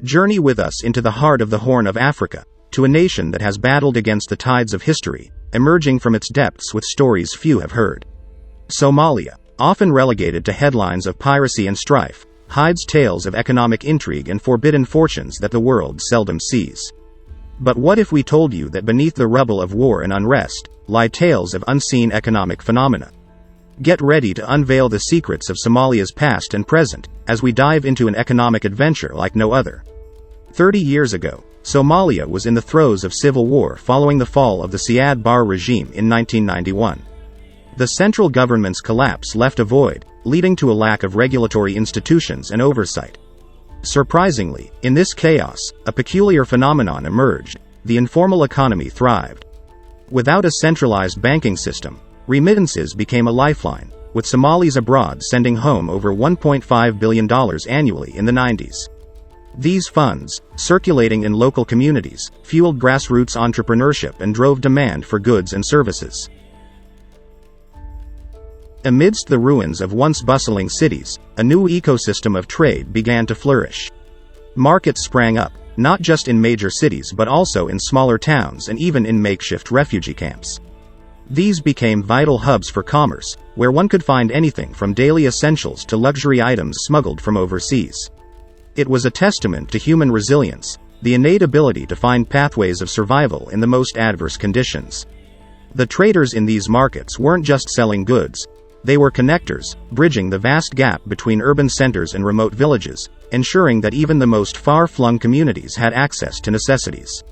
Journey with us into the heart of the Horn of Africa, to a nation that has battled against the tides of history, emerging from its depths with stories few have heard. Somalia, often relegated to headlines of piracy and strife, hides tales of economic intrigue and forbidden fortunes that the world seldom sees. But what if we told you that beneath the rubble of war and unrest, lie tales of unseen economic phenomena? Get ready to unveil the secrets of Somalia's past and present, as we dive into an economic adventure like no other. 30 years ago, Somalia was in the throes of civil war following the fall of the Siad Barre regime in 1991. The central government's collapse left a void, leading to a lack of regulatory institutions and oversight. Surprisingly, in this chaos, a peculiar phenomenon emerged: the informal economy thrived. Without a centralized banking system, remittances became a lifeline, with Somalis abroad sending home over $1.5 billion annually in the 90s. These funds, circulating in local communities, fueled grassroots entrepreneurship and drove demand for goods and services. Amidst the ruins of once bustling cities, a new ecosystem of trade began to flourish. Markets sprang up, not just in major cities but also in smaller towns and even in makeshift refugee camps. These became vital hubs for commerce, where one could find anything from daily essentials to luxury items smuggled from overseas. It was a testament to human resilience, the innate ability to find pathways of survival in the most adverse conditions. The traders in these markets weren't just selling goods, they were connectors, bridging the vast gap between urban centers and remote villages, ensuring that even the most far-flung communities had access to necessities.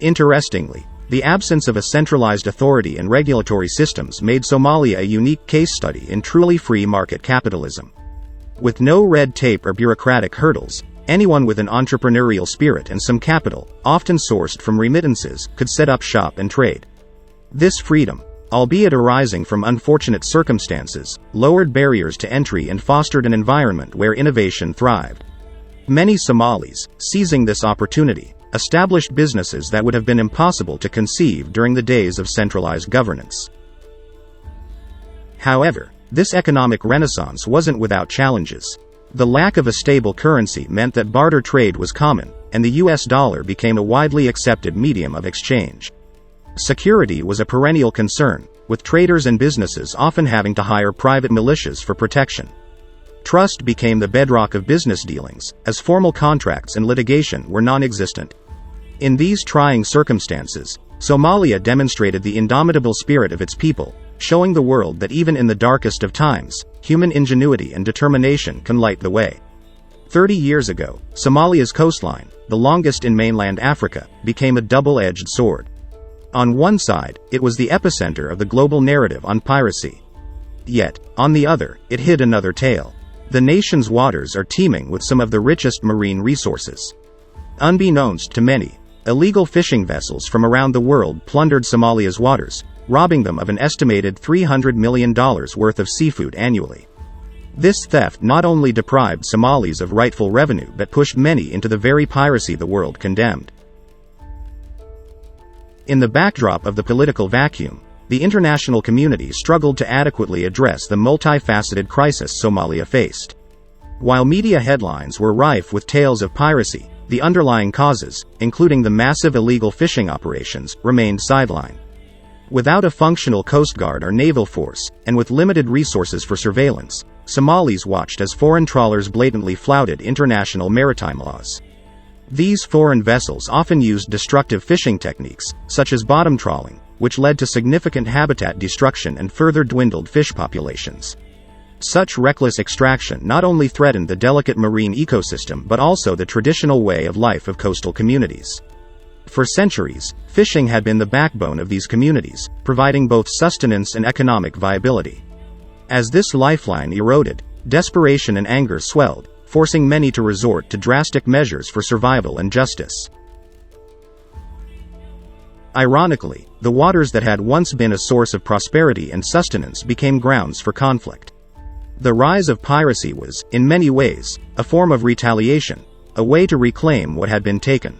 Interestingly, the absence of a centralized authority and regulatory systems made Somalia a unique case study in truly free market capitalism. With no red tape or bureaucratic hurdles, anyone with an entrepreneurial spirit and some capital, often sourced from remittances, could set up shop and trade. This freedom, albeit arising from unfortunate circumstances, lowered barriers to entry and fostered an environment where innovation thrived. Many Somalis, seizing this opportunity, established businesses that would have been impossible to conceive during the days of centralized governance. However, this economic renaissance wasn't without challenges. The lack of a stable currency meant that barter trade was common, and the US dollar became a widely accepted medium of exchange. Security was a perennial concern, with traders and businesses often having to hire private militias for protection. Trust became the bedrock of business dealings, as formal contracts and litigation were non-existent. In these trying circumstances, Somalia demonstrated the indomitable spirit of its people, showing the world that even in the darkest of times, human ingenuity and determination can light the way. 30 years ago, Somalia's coastline, the longest in mainland Africa, became a double-edged sword. On one side, it was the epicenter of the global narrative on piracy. Yet, on the other, it hid another tale. The nation's waters are teeming with some of the richest marine resources. Unbeknownst to many, illegal fishing vessels from around the world plundered Somalia's waters, robbing them of an estimated $300 million worth of seafood annually. This theft not only deprived Somalis of rightful revenue but pushed many into the very piracy the world condemned. In the backdrop of the political vacuum, the international community struggled to adequately address the multifaceted crisis Somalia faced. While media headlines were rife with tales of piracy, the underlying causes, including the massive illegal fishing operations, remained sidelined. Without a functional coast guard or naval force, and with limited resources for surveillance, Somalis watched as foreign trawlers blatantly flouted international maritime laws. These foreign vessels often used destructive fishing techniques, such as bottom trawling, which led to significant habitat destruction and further dwindled fish populations. Such reckless extraction not only threatened the delicate marine ecosystem but also the traditional way of life of coastal communities. For centuries, fishing had been the backbone of these communities, providing both sustenance and economic viability. As this lifeline eroded, desperation and anger swelled, forcing many to resort to drastic measures for survival and justice. Ironically, the waters that had once been a source of prosperity and sustenance became grounds for conflict. The rise of piracy was, in many ways, a form of retaliation, a way to reclaim what had been taken.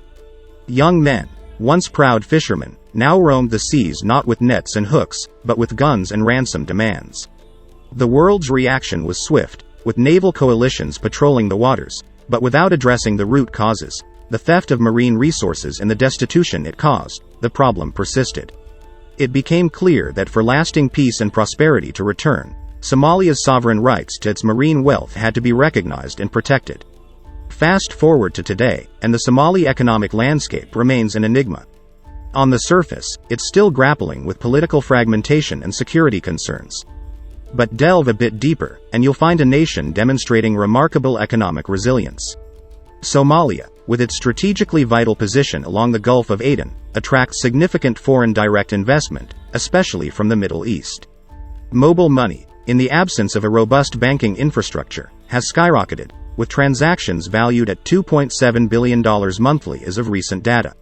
Young men, once proud fishermen, now roamed the seas not with nets and hooks, but with guns and ransom demands. The world's reaction was swift, with naval coalitions patrolling the waters, But without addressing the root causes, the theft of marine resources and the destitution it caused, the problem persisted. It became clear that for lasting peace and prosperity to return, Somalia's sovereign rights to its marine wealth had to be recognized and protected. Fast forward to today, and the Somali economic landscape remains an enigma. On the surface, it's still grappling with political fragmentation and security concerns. But delve a bit deeper, and you'll find a nation demonstrating remarkable economic resilience. Somalia, with its strategically vital position along the Gulf of Aden, attracts significant foreign direct investment, especially from the Middle East. Mobile money, in the absence of a robust banking infrastructure, has skyrocketed, with transactions valued at $2.7 billion monthly as of recent data.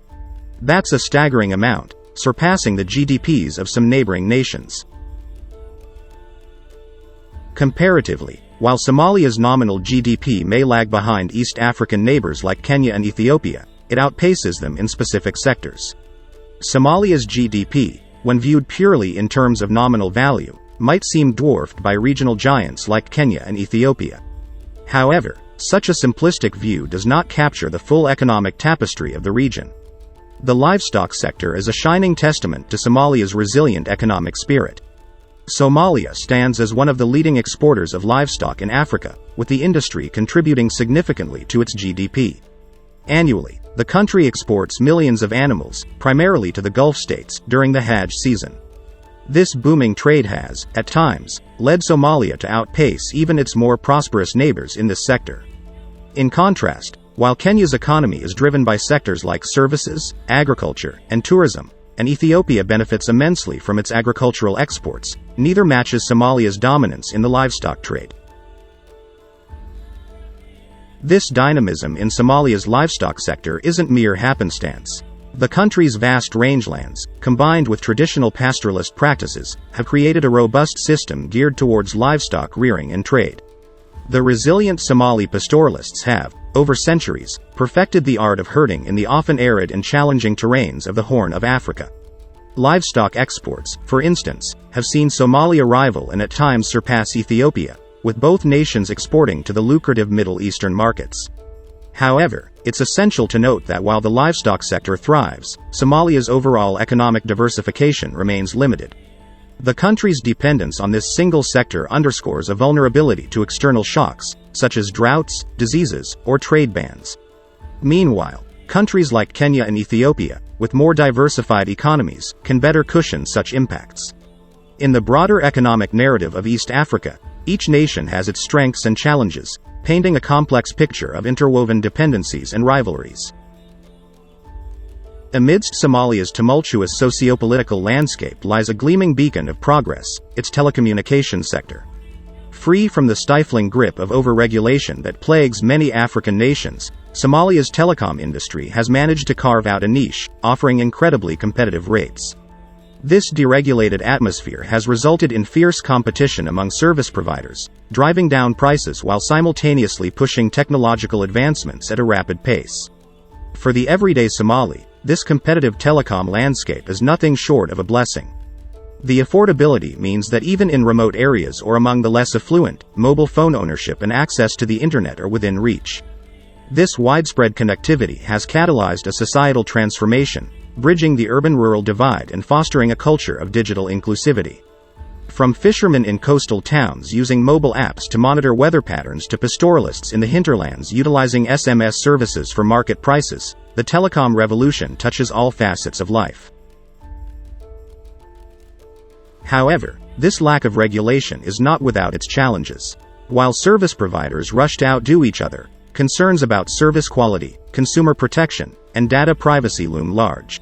That's a staggering amount, surpassing the GDPs of some neighboring nations. Comparatively, while Somalia's nominal GDP may lag behind East African neighbors like Kenya and Ethiopia, it outpaces them in specific sectors. Somalia's GDP, when viewed purely in terms of nominal value, might seem dwarfed by regional giants like Kenya and Ethiopia. However, such a simplistic view does not capture the full economic tapestry of the region. The livestock sector is a shining testament to Somalia's resilient economic spirit. Somalia stands as one of the leading exporters of livestock in Africa, with the industry contributing significantly to its GDP. Annually, the country exports millions of animals, primarily to the Gulf states, during the Hajj season. This booming trade has, at times, led Somalia to outpace even its more prosperous neighbors in this sector. In contrast, while Kenya's economy is driven by sectors like services, agriculture, and tourism, and Ethiopia benefits immensely from its agricultural exports, neither matches Somalia's dominance in the livestock trade. This dynamism in Somalia's livestock sector isn't mere happenstance. The country's vast rangelands, combined with traditional pastoralist practices, have created a robust system geared towards livestock rearing and trade. The resilient Somali pastoralists have, over centuries, perfected the art of herding in the often arid and challenging terrains of the Horn of Africa. Livestock exports, for instance, have seen Somalia rival and at times surpass Ethiopia, with both nations exporting to the lucrative Middle Eastern markets. However, it's essential to note that while the livestock sector thrives, Somalia's overall economic diversification remains limited. The country's dependence on this single sector underscores a vulnerability to external shocks, such as droughts, diseases, or trade bans. Meanwhile, countries like Kenya and Ethiopia, with more diversified economies, can better cushion such impacts. In the broader economic narrative of East Africa, each nation has its strengths and challenges, painting a complex picture of interwoven dependencies and rivalries. Amidst Somalia's tumultuous socio-political landscape lies a gleaming beacon of progress, its telecommunications sector. Free from the stifling grip of overregulation that plagues many African nations, Somalia's telecom industry has managed to carve out a niche, offering incredibly competitive rates. This deregulated atmosphere has resulted in fierce competition among service providers, driving down prices while simultaneously pushing technological advancements at a rapid pace. For the everyday Somali, this competitive telecom landscape is nothing short of a blessing. The affordability means that even in remote areas or among the less affluent, mobile phone ownership and access to the internet are within reach. This widespread connectivity has catalyzed a societal transformation, bridging the urban-rural divide and fostering a culture of digital inclusivity. From fishermen in coastal towns using mobile apps to monitor weather patterns to pastoralists in the hinterlands utilizing SMS services for market prices, the telecom revolution touches all facets of life. However, this lack of regulation is not without its challenges. While service providers rush to outdo each other, concerns about service quality, consumer protection, and data privacy loom large.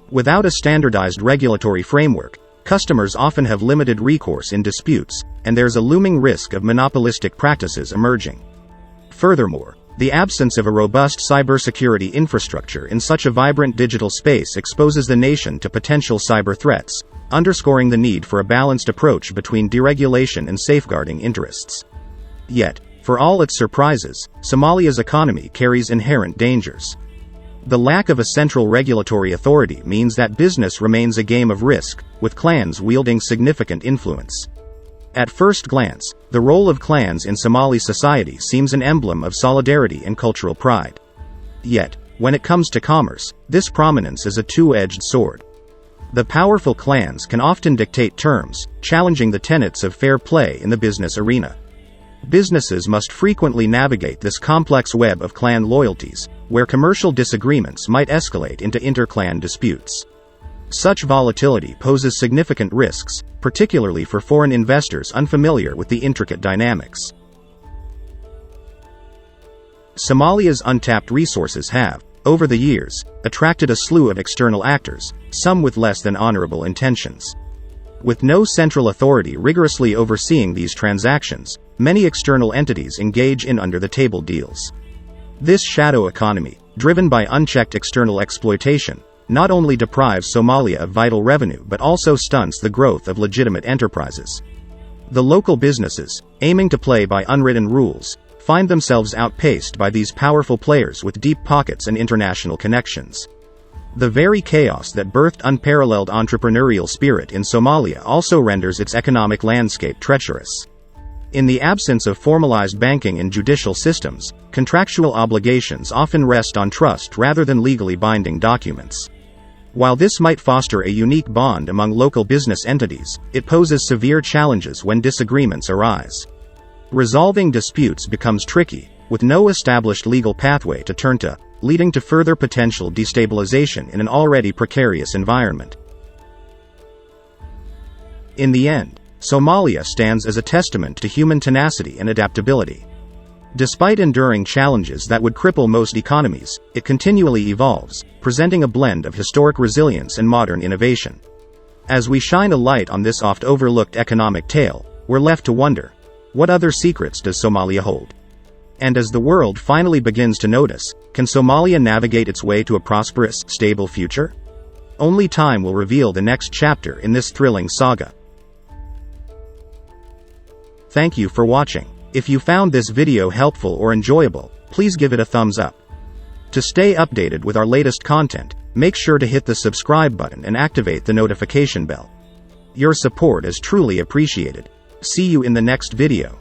Without a standardized regulatory framework, customers often have limited recourse in disputes, and there's a looming risk of monopolistic practices emerging. Furthermore, the absence of a robust cybersecurity infrastructure in such a vibrant digital space exposes the nation to potential cyber threats, underscoring the need for a balanced approach between deregulation and safeguarding interests. Yet, for all its surprises, Somalia's economy carries inherent dangers. The lack of a central regulatory authority means that business remains a game of risk, with clans wielding significant influence. At first glance, the role of clans in Somali society seems an emblem of solidarity and cultural pride. Yet, when it comes to commerce, this prominence is a two-edged sword. The powerful clans can often dictate terms, challenging the tenets of fair play in the business arena. Businesses must frequently navigate this complex web of clan loyalties, where commercial disagreements might escalate into inter-clan disputes. Such volatility poses significant risks, particularly for foreign investors unfamiliar with the intricate dynamics. Somalia's untapped resources have, over the years, attracted a slew of external actors, some with less than honorable intentions. With no central authority rigorously overseeing these transactions, many external entities engage in under-the-table deals. This shadow economy, driven by unchecked external exploitation, not only deprives Somalia of vital revenue but also stunts the growth of legitimate enterprises. The local businesses, aiming to play by unwritten rules, find themselves outpaced by these powerful players with deep pockets and international connections. The very chaos that birthed unparalleled entrepreneurial spirit in Somalia also renders its economic landscape treacherous. In the absence of formalized banking and judicial systems, contractual obligations often rest on trust rather than legally binding documents. While this might foster a unique bond among local business entities, it poses severe challenges when disagreements arise. Resolving disputes becomes tricky, with no established legal pathway to turn to, leading to further potential destabilization in an already precarious environment. In the end, Somalia stands as a testament to human tenacity and adaptability. Despite enduring challenges that would cripple most economies, it continually evolves, presenting a blend of historic resilience and modern innovation. As we shine a light on this oft-overlooked economic tale, we're left to wonder, what other secrets does Somalia hold? And as the world finally begins to notice, can Somalia navigate its way to a prosperous, stable future? Only time will reveal the next chapter in this thrilling saga. Thank you for watching. If you found this video helpful or enjoyable, please give it a thumbs up. To stay updated with our latest content, make sure to hit the subscribe button and activate the notification bell. Your support is truly appreciated. See you in the next video.